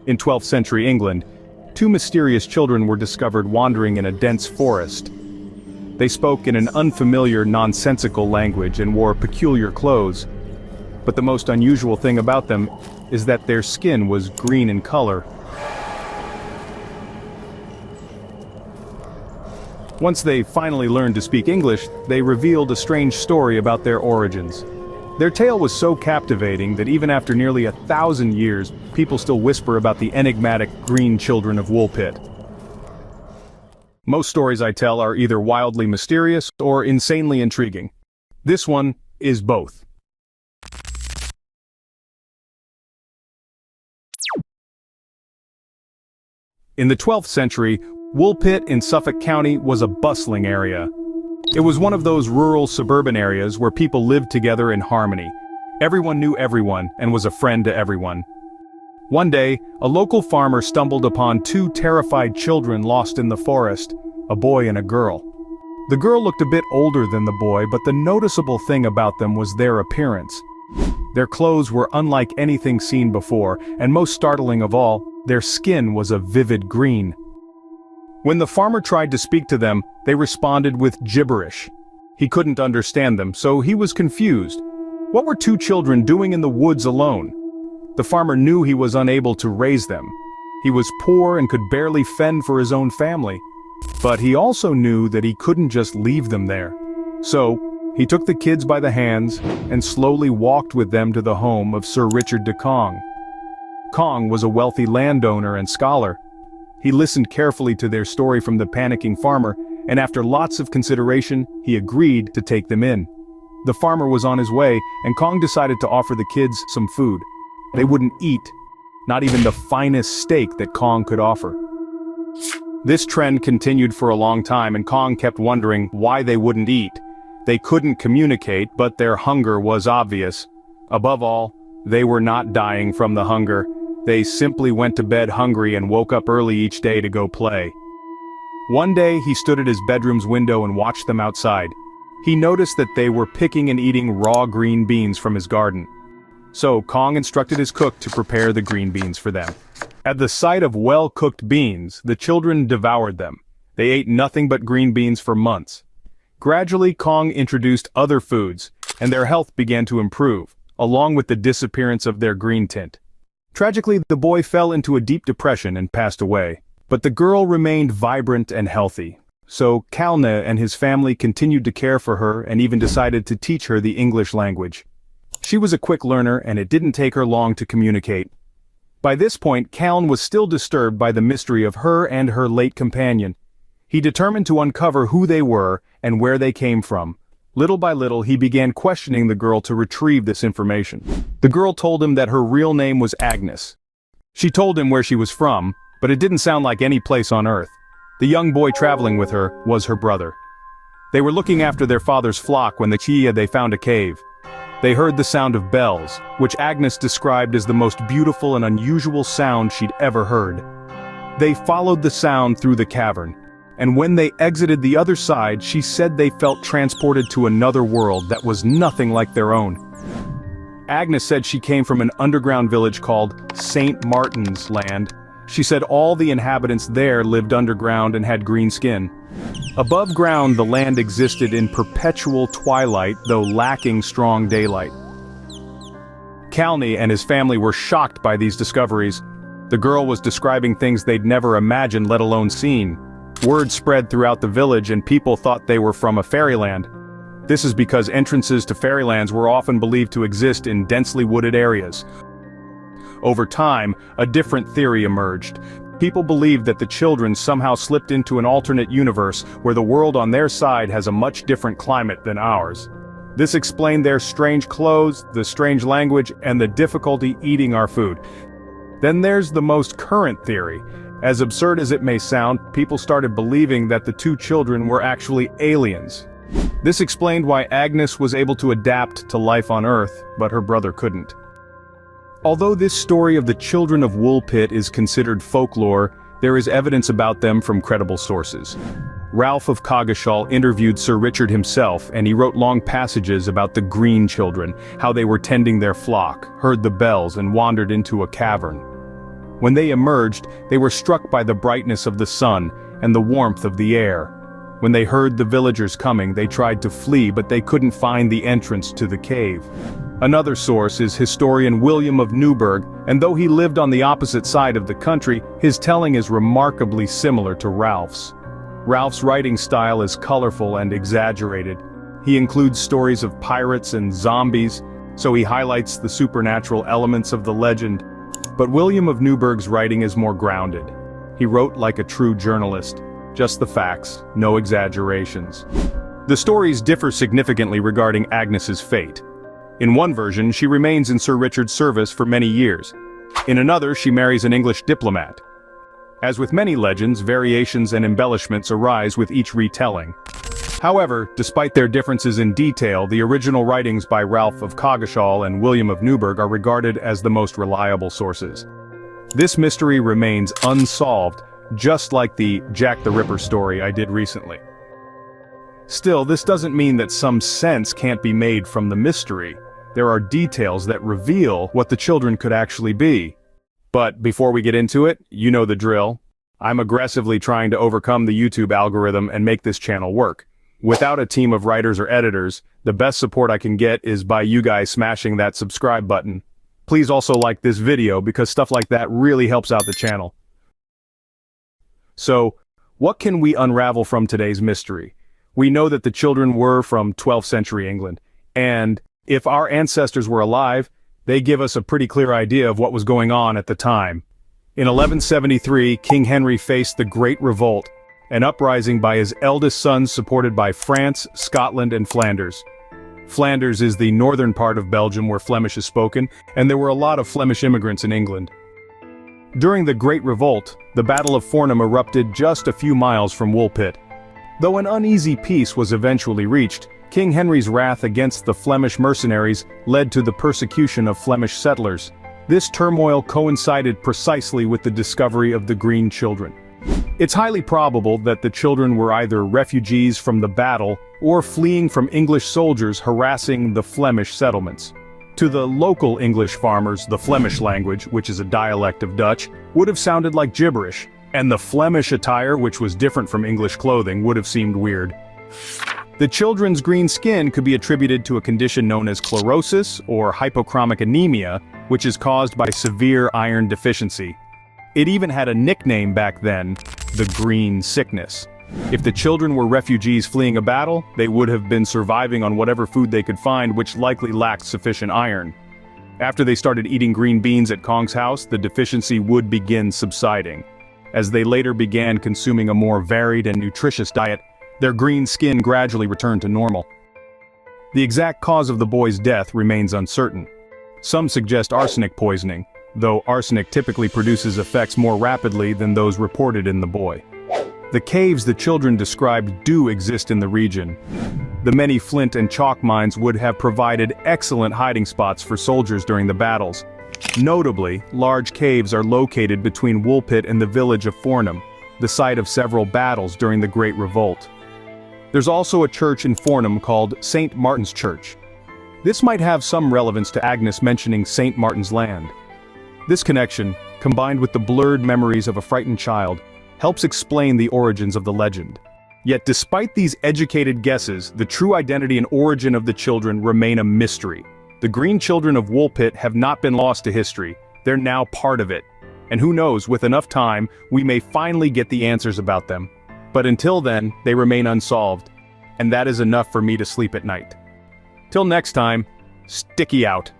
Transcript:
In 12th century England, two mysterious children were discovered wandering in a dense forest. They spoke in an unfamiliar, nonsensical language and wore peculiar clothes. But the most unusual thing about them is that their skin was green in color. Once they finally learned to speak English, they revealed a strange story about their origins. Their tale was so captivating that even after nearly 1,000 years, people still whisper about the enigmatic Green Children of Woolpit. Most stories I tell are either wildly mysterious or insanely intriguing. This one is both. In the 12th century, Woolpit in Suffolk County was a bustling area. It was one of those rural suburban areas where people lived together in harmony. Everyone knew everyone and was a friend to everyone. One day, a local farmer stumbled upon two terrified children lost in the forest, a boy and a girl. The girl looked a bit older than the boy, but the noticeable thing about them was their appearance. Their clothes were unlike anything seen before, and most startling of all, their skin was a vivid green. When the farmer tried to speak to them, they responded with gibberish. He couldn't understand them, so he was confused. What were two children doing in the woods alone? The farmer knew he was unable to raise them. He was poor and could barely fend for his own family. But he also knew that he couldn't just leave them there. So, he took the kids by the hands and slowly walked with them to the home of Sir Richard de Cong. Cong was a wealthy landowner and scholar. He listened carefully to their story from the panicking farmer, and after lots of consideration, he agreed to take them in. The farmer was on his way, and Cong decided to offer the kids some food. They wouldn't eat, not even the finest steak that Cong could offer. This trend continued for a long time, and Cong kept wondering why they wouldn't eat. They couldn't communicate, but their hunger was obvious. Above all, they were not dying from the hunger. They simply went to bed hungry and woke up early each day to go play. One day he stood at his bedroom's window and watched them outside. He noticed that they were picking and eating raw green beans from his garden. So Cong instructed his cook to prepare the green beans for them. At the sight of well-cooked beans, the children devoured them. They ate nothing but green beans for months. Gradually, Cong introduced other foods, and their health began to improve, along with the disappearance of their green tint. Tragically, the boy fell into a deep depression and passed away. But the girl remained vibrant and healthy. So Calne and his family continued to care for her and even decided to teach her the English language. She was a quick learner, and it didn't take her long to communicate. By this point, Calne was still disturbed by the mystery of her and her late companion. He determined to uncover who they were and where they came from. Little by little, he began questioning the girl to retrieve this information. The girl told him that her real name was Agnes. She told him where she was from, but it didn't sound like any place on earth. The young boy traveling with her was her brother. They were looking after their father's flock when they found a cave. They heard the sound of bells, which Agnes described as the most beautiful and unusual sound she'd ever heard. They followed the sound through the cavern, and when they exited the other side, she said they felt transported to another world that was nothing like their own. Agnes said she came from an underground village called St. Martin's Land. She said all the inhabitants there lived underground and had green skin. Above ground, the land existed in perpetual twilight, though lacking strong daylight. Calne and his family were shocked by these discoveries. The girl was describing things they'd never imagined, let alone seen. Word spread throughout the village, and people thought they were from a fairyland. This is because entrances to fairylands were often believed to exist in densely wooded areas. Over time, a different theory emerged. People believed that the children somehow slipped into an alternate universe where the world on their side has a much different climate than ours. This explained their strange clothes, the strange language, and the difficulty eating our food. Then there's the most current theory. As absurd as it may sound, people started believing that the two children were actually aliens. This explained why Agnes was able to adapt to life on Earth, but her brother couldn't. Although this story of the Children of Woolpit is considered folklore, there is evidence about them from credible sources. Ralph of Coggeshall interviewed Sir Richard himself, and he wrote long passages about the Green Children, how they were tending their flock, heard the bells, and wandered into a cavern. When they emerged, they were struck by the brightness of the sun and the warmth of the air. When they heard the villagers coming, they tried to flee, but they couldn't find the entrance to the cave. Another source is historian William of Newburgh, and though he lived on the opposite side of the country, his telling is remarkably similar to Ralph's. Ralph's writing style is colorful and exaggerated. He includes stories of pirates and zombies, so he highlights the supernatural elements of the legend. But William of Newburgh's writing is more grounded. He wrote like a true journalist. Just the facts, no exaggerations. The stories differ significantly regarding Agnes's fate. In one version, she remains in Sir Richard's service for many years. In another, she marries an English diplomat. As with many legends, variations and embellishments arise with each retelling. However, despite their differences in detail, the original writings by Ralph of Coggeshall and William of Newburgh are regarded as the most reliable sources. This mystery remains unsolved, just like the Jack the Ripper story I did recently. Still, this doesn't mean that some sense can't be made from the mystery. There are details that reveal what the children could actually be. But before we get into it, you know the drill. I'm aggressively trying to overcome the YouTube algorithm and make this channel work. Without a team of writers or editors, the best support I can get is by you guys smashing that subscribe button. Please also like this video because stuff like that really helps out the channel. So, what can we unravel from today's mystery? We know that the children were from 12th century England, and if our ancestors were alive, they give us a pretty clear idea of what was going on at the time. In 1173, King Henry faced the Great Revolt, an uprising by his eldest sons supported by France, Scotland, and Flanders. Flanders is the northern part of Belgium where Flemish is spoken, and there were a lot of Flemish immigrants in England. During the Great Revolt, the Battle of Fornham erupted just a few miles from Woolpit. Though an uneasy peace was eventually reached, King Henry's wrath against the Flemish mercenaries led to the persecution of Flemish settlers. This turmoil coincided precisely with the discovery of the Green Children. It's highly probable that the children were either refugees from the battle or fleeing from English soldiers harassing the Flemish settlements. To the local English farmers, the Flemish language, which is a dialect of Dutch, would have sounded like gibberish, and the Flemish attire, which was different from English clothing, would have seemed weird. The children's green skin could be attributed to a condition known as chlorosis or hypochromic anemia, which is caused by severe iron deficiency. It even had a nickname back then, the green sickness. If the children were refugees fleeing a battle, they would have been surviving on whatever food they could find, which likely lacked sufficient iron. After they started eating green beans at Kong's house, the deficiency would begin subsiding. As they later began consuming a more varied and nutritious diet, their green skin gradually returned to normal. The exact cause of the boy's death remains uncertain. Some suggest arsenic poisoning, though arsenic typically produces effects more rapidly than those reported in the boy. The caves the children described do exist in the region. The many flint and chalk mines would have provided excellent hiding spots for soldiers during the battles. Notably, large caves are located between Woolpit and the village of Fornham, the site of several battles during the Great Revolt. There's also a church in Fornham called St. Martin's Church. This might have some relevance to Agnes mentioning St. Martin's Land. This connection, combined with the blurred memories of a frightened child, helps explain the origins of the legend. Yet despite these educated guesses, the true identity and origin of the children remain a mystery. The Green Children of Woolpit have not been lost to history, they're now part of it. And who knows, with enough time, we may finally get the answers about them. But until then, they remain unsolved, and that is enough for me to sleep at night. Till next time, Sticky out.